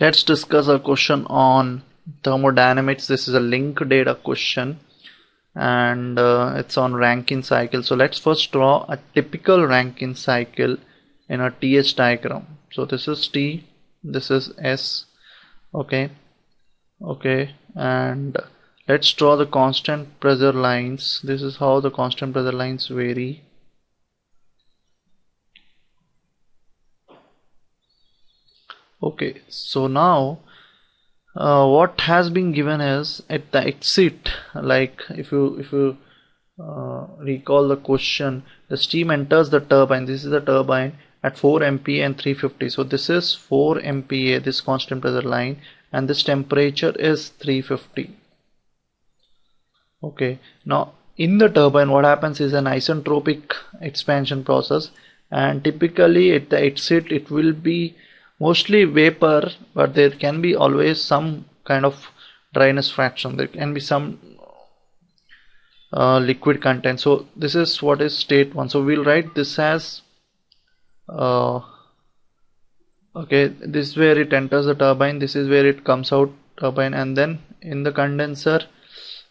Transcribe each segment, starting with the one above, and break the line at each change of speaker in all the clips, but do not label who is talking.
Let's discuss a question on thermodynamics. This is a link data question, and it's on Rankine cycle. So let's first draw a typical Rankine cycle in a TS diagram. So this is T, this is S. Okay, and let's draw the constant pressure lines. This is how the constant pressure lines vary. Okay, so now what has been given is at the exit, like if you recall the question, the steam enters the turbine. This is the turbine at 4 MPa and 350. So this is 4 MPa, this constant pressure line, and this temperature is 350. Okay, now in the turbine what happens is an isentropic expansion process, and typically at the exit it will be mostly vapor, but there can be always some kind of dryness fraction. There can be some liquid content. So this is what is state 1. So we'll write this as okay, this is where it enters the turbine, this is where it comes out turbine, and then in the condenser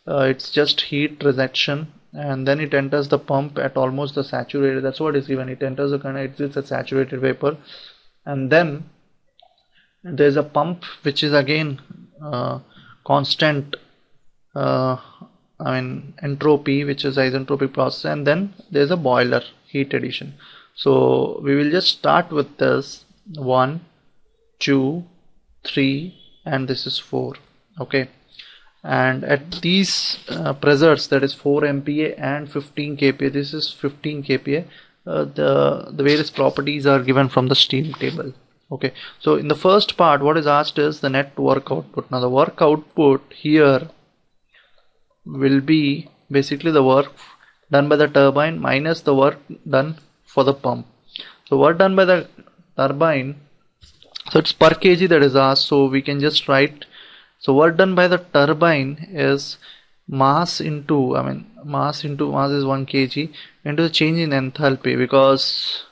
it's just heat rejection, and then it enters the pump at almost the saturated. That's what is given. It enters the condenser, it's a saturated vapor, and then there's a pump which is again constant entropy, which is isentropic process, and then there's a boiler heat addition. So we will just start with this 1, 2, 3, and this is 4. Okay, and at these pressures, that is 4 MPa and 15 kPa, this is 15 kPa, the various properties are given from the steam table. Okay, so in the first part what is asked is the net work output. Now the work output here will be basically the work done by the turbine minus the work done for the pump. So work done by the turbine, so it's per kg that is asked, so we can just write, so work done by the turbine is mass into, mass is 1 kg into the change in enthalpy, because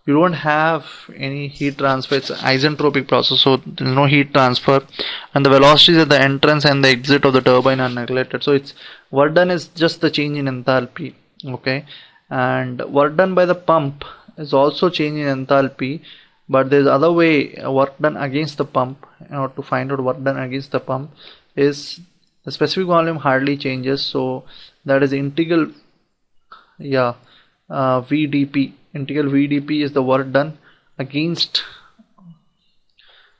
you don't have any heat transfer. It's an isentropic process, so there is no heat transfer, and the velocities at the entrance and the exit of the turbine are neglected. So it's work done is just the change in enthalpy. Okay, and work done by the pump is also change in enthalpy, but there's other way, work done against the pump. In order to find out work done against the pump is the specific volume hardly changes, so that is integral VdP. Integral VdP is the work done against,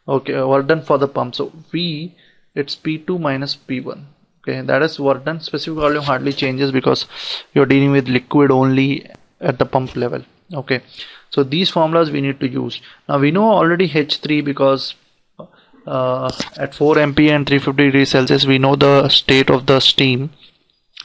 okay, work done for the pump. So V, it's P2 minus P1. Okay, that is work done. Specific volume hardly changes because you're dealing with liquid only at the pump level. Okay, so these formulas we need to use. Now we know already H3 because at 4 MPa and 350 degrees Celsius we know the state of the steam.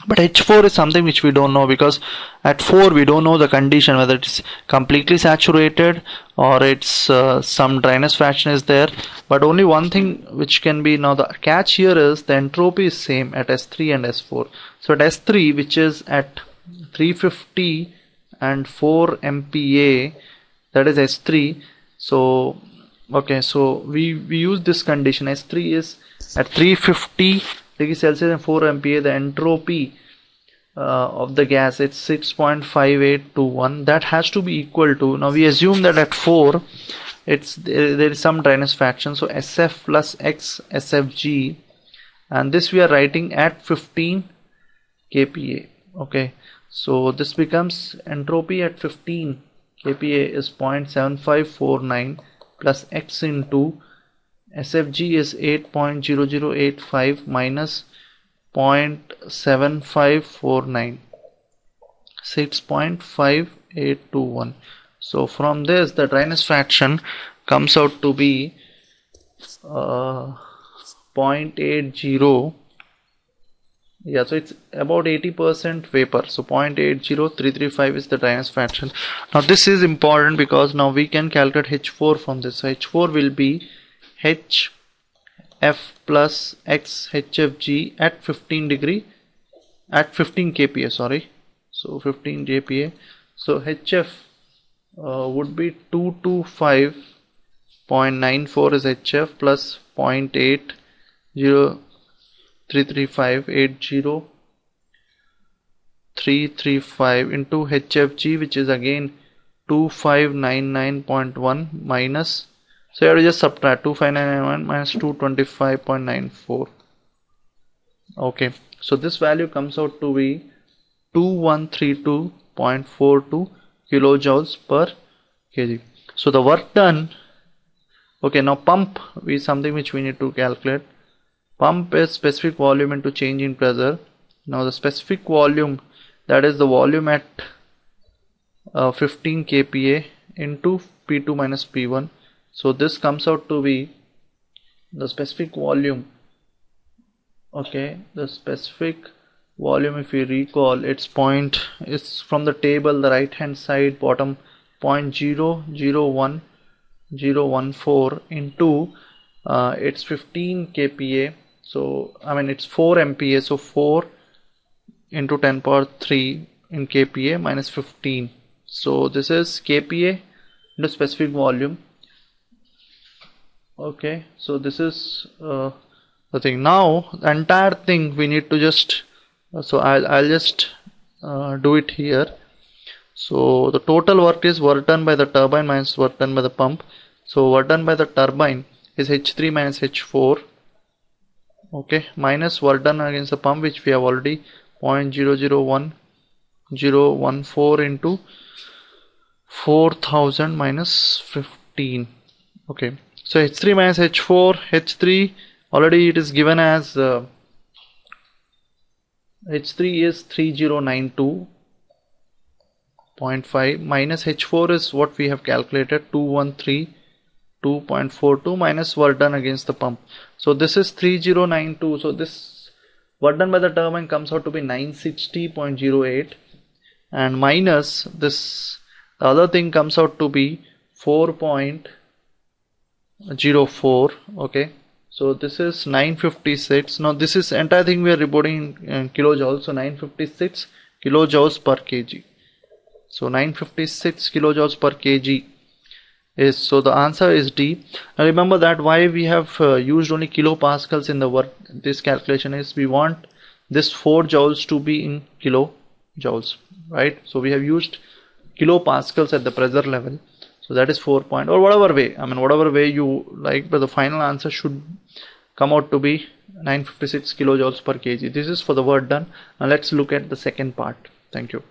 But H4 is something which we don't know, because at 4 we don't know the condition, whether it's completely saturated or it's some dryness fraction is there. But only one thing which can be, now the catch here is the entropy is same at S3 and S4. So at S3, which is at 350 and 4 MPa, that is S3. So okay, so we use this condition. S3 is at 350 degrees Celsius and 4 MPa, the entropy of the gas, it's 6.5821. that has to be equal to, now we assume that at 4 there is some dryness fraction, so SF plus X SFG, and this we are writing at 15 kPa. Okay, so this becomes entropy at 15 kPa is 0.7549 plus X into SFG is 8.0085 minus 0.7549, 6.5821. So from this the dryness fraction comes out to be 0.80. Yeah, so it's about 80% vapor. So 0.80335 is the dryness fraction. Now this is important because now we can calculate H4 from this. So H4 will be HF plus X HFG at 15 kPa, sorry. So 15 kPa. So HF would be 225 0.94 is HF plus 0.80335 into HFG, which is again 2599.1 minus, so you have to just subtract 25991 minus 225.94. okay, so this value comes out to be 2132.42 kilojoules per kg. So the work done, okay, now pump is something which we need to calculate. Pump is specific volume into change in pressure. Now the specific volume, that is the volume at 15 kPa into P2 minus P1. So this comes out to be the specific volume. Okay, the specific volume, if you recall, it's from the table, the right hand side bottom, 0.001014 into it's 15 kPa, so I mean it's 4 MPa, so 4 into 10 power 3 in kPa minus 15. So this is kPa into specific volume. Okay, so this is the thing. Now the entire thing we need to just, so I'll just do it here. So the total work is work done by the turbine minus work done by the pump. So work done by the turbine is H3 minus H4, okay, minus work done against the pump, which we have already 0.001014 into 4000 minus 15. Okay, so H3 minus H4, H3 already it is given as H3 is 3092.5 minus H4 is what we have calculated, 2132.42 minus work done against the pump. So this is 3092. So this work done by the turbine comes out to be 960.08, and minus this, the other thing comes out to be 4.04. okay, so this is 956. Now this is entire thing we are reporting in kilojoules, so 956 kilojoules per kg. So 956 kilojoules per kg is, so the answer is D. Now remember that why we have used only kilopascals in the work, this calculation is we want this 4 joules to be in kilojoules, right? So we have used kilopascals at the pressure level, so that is 4 point, or whatever way, I mean whatever way you like, but the final answer should come out to be 956 kilojoules per kg. This is for the work done. Now let's look at the second part. Thank you.